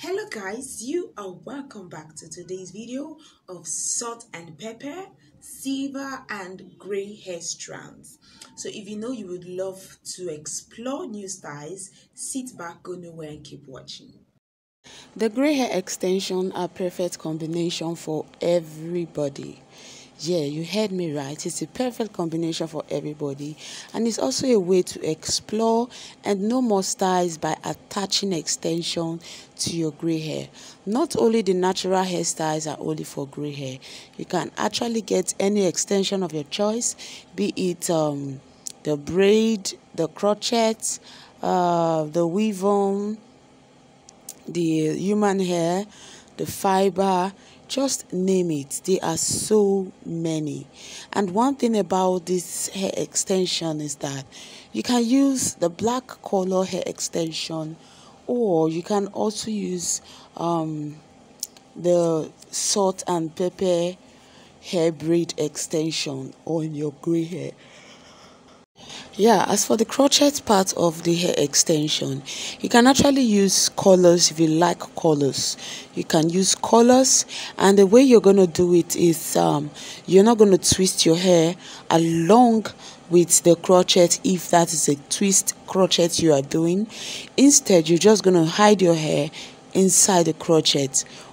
Hello guys, you are welcome back to today's video of salt and pepper, silver and gray hair strands. So if you know you would love to explore new styles, sit back, go nowhere and keep watching. The grey hair extension are perfect combination for everybody. Yeah, you heard me right. It's a perfect combination for everybody, and it's also a way to explore and know more styles by attaching extension to your grey hair. Not only the natural hairstyles are only for grey hair. You can actually get any extension of your choice, be it the braid, the crochet, the weave on, the human hair, the fiber, just name it. There are so many. And one thing about this hair extension is that you can use the black color hair extension, or you can also use the salt and pepper hair braid extension on your gray hair. Yeah, as for the crochet part of the hair extension, you can actually use colors if you like colors. You can use colors, and the way you're going to do it is you're not going to twist your hair along with the crochet if that is a twist crochet you are doing. Instead, you're just going to hide your hair inside the crochet.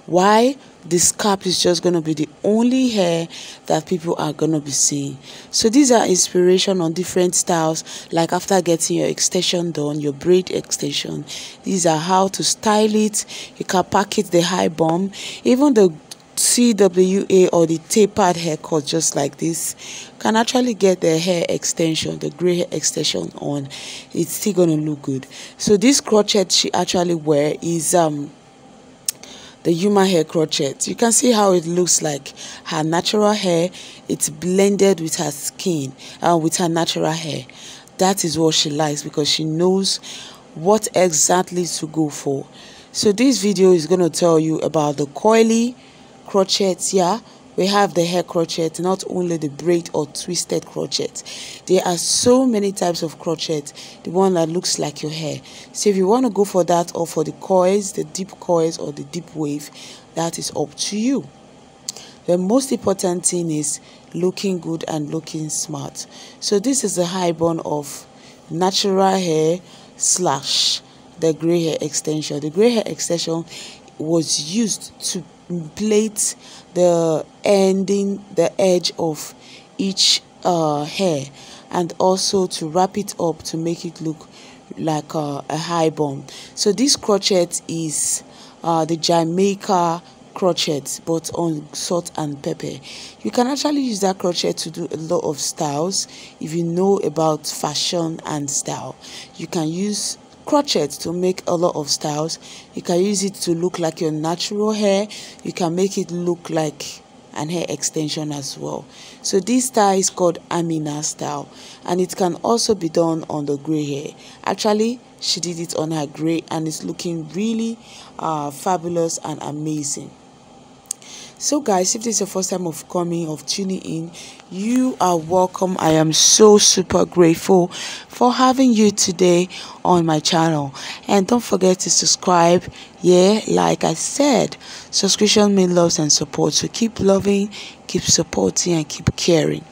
Why? The scalp is just going to be the only hair that people are going to be seeing. So these are inspiration on different styles, like after getting your extension done, your braid extension. These are how to style it. You can pack it the high bun, even the CWA or the tapered haircut, just like this, can actually get the hair extension, the gray hair extension on. It's still going to look good. So this crochet she actually wear is the human hair crochet. You can see how it looks like her natural hair. It's blended with her skin, with her natural hair. That is what she likes because she knows what exactly to go for. So this video is going to tell you about the coily crochets. Yeah, we have the hair crochet, not only the braid or twisted crochet. There are so many types of crochet, the one that looks like your hair. So if you want to go for that, or for the coils, the deep coils or the deep wave, that is up to you. The most important thing is looking good and looking smart. So this is the high bun of natural hair slash the gray hair extension. The gray hair extension was used to plait the edge of each hair, and also to wrap it up to make it look like a high bun. So this crochet is the Jamaica crochet, but on salt and pepper. You can actually use that crochet to do a lot of styles. If you know about fashion and style, you can use crochet to make a lot of styles. You can use it to look like your natural hair. You can make it look like an hair extension as well. So this style is called Amina style, and it can also be done on the gray hair. Actually, she did it on her gray, and it's looking really fabulous and amazing. So guys, if this is your first time of tuning in, you are welcome. I am so super grateful for having you today on my channel. And don't forget to subscribe. Yeah, like I said, subscription means love and support. So keep loving, keep supporting, and keep caring.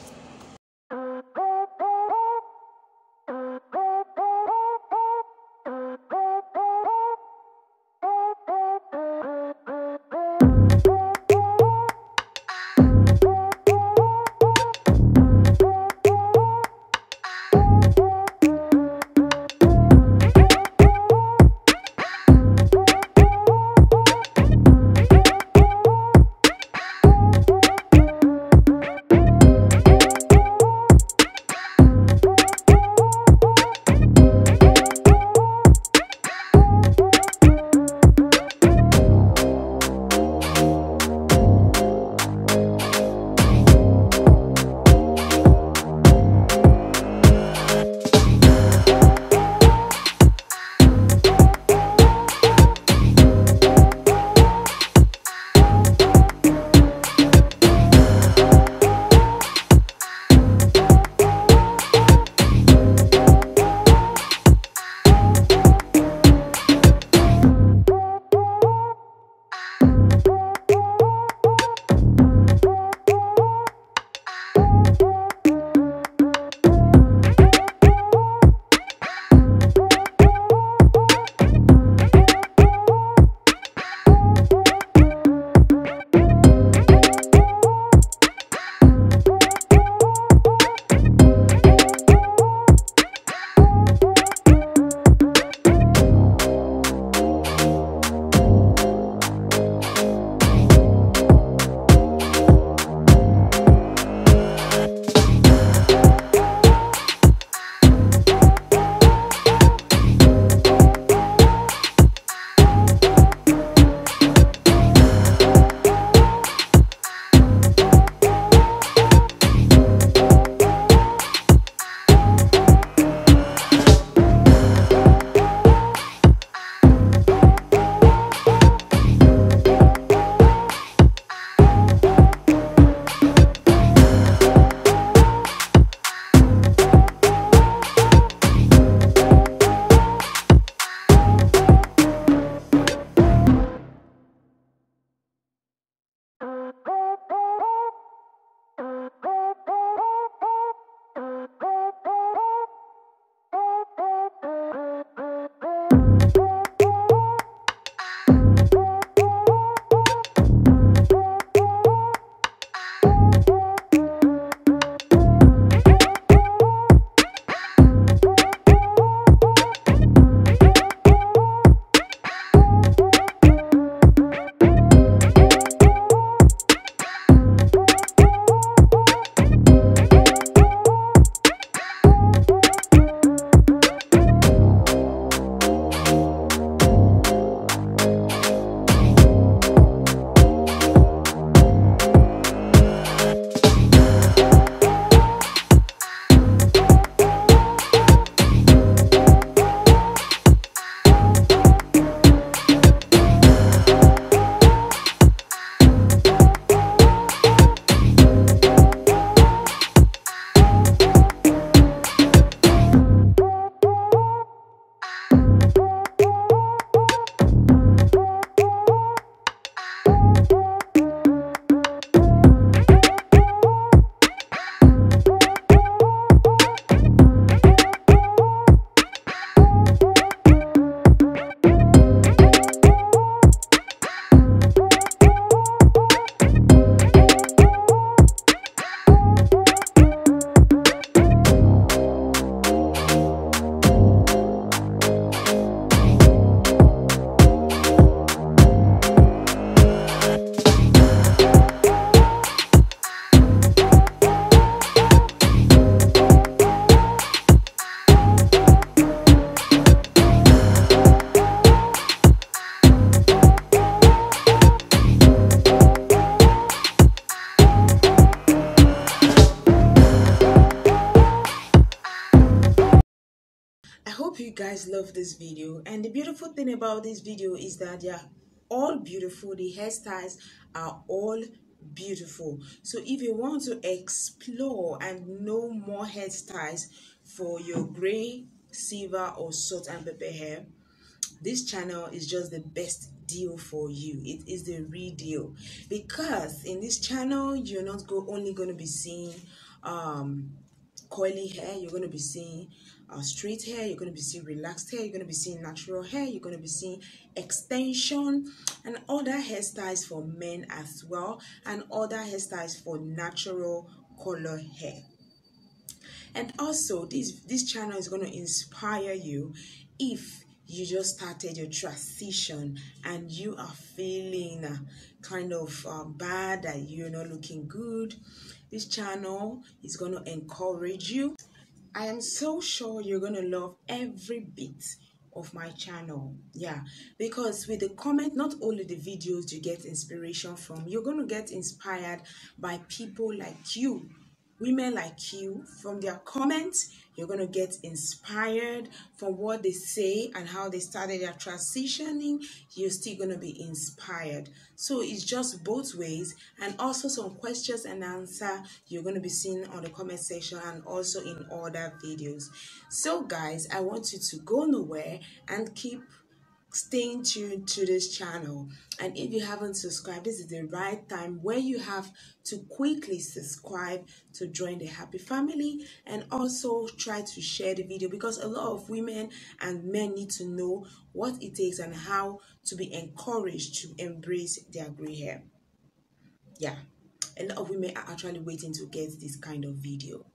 guys love this video, and the beautiful thing about this video is that they are all beautiful. The hairstyles are all beautiful. So if you want to explore and know more hairstyles for your gray, silver or salt and pepper hair, this channel is just the best deal for you. It is the real deal, because in this channel you're not only going to be seeing coily hair. You're going to be seeing straight hair, you're going to be seeing relaxed hair, you're going to be seeing natural hair, you're going to be seeing extension and other hairstyles for men as well, and other hairstyles for natural color hair. And also this channel is going to inspire you if you just started your transition and you are feeling kind of bad, that you're not looking good. This channel is going to encourage you. I am so sure you're going to love every bit of my channel. Yeah, because with the comment, not only the videos you get inspiration from, you're going to get inspired by people like you, women like you. From their comments, you're going to get inspired from what they say and how they started their transitioning. You're still going to be inspired. So it's just both ways. And also some questions and answer you're going to be seeing on the comment section and also in other videos. So guys, I want you to go nowhere and keep staying tuned to this channel. And if you haven't subscribed, this is the right time where you have to quickly subscribe to join the happy family, and also try to share the video, because a lot of women and men need to know what it takes and how to be encouraged to embrace their gray hair. Yeah, a lot of women are actually waiting to get this kind of video.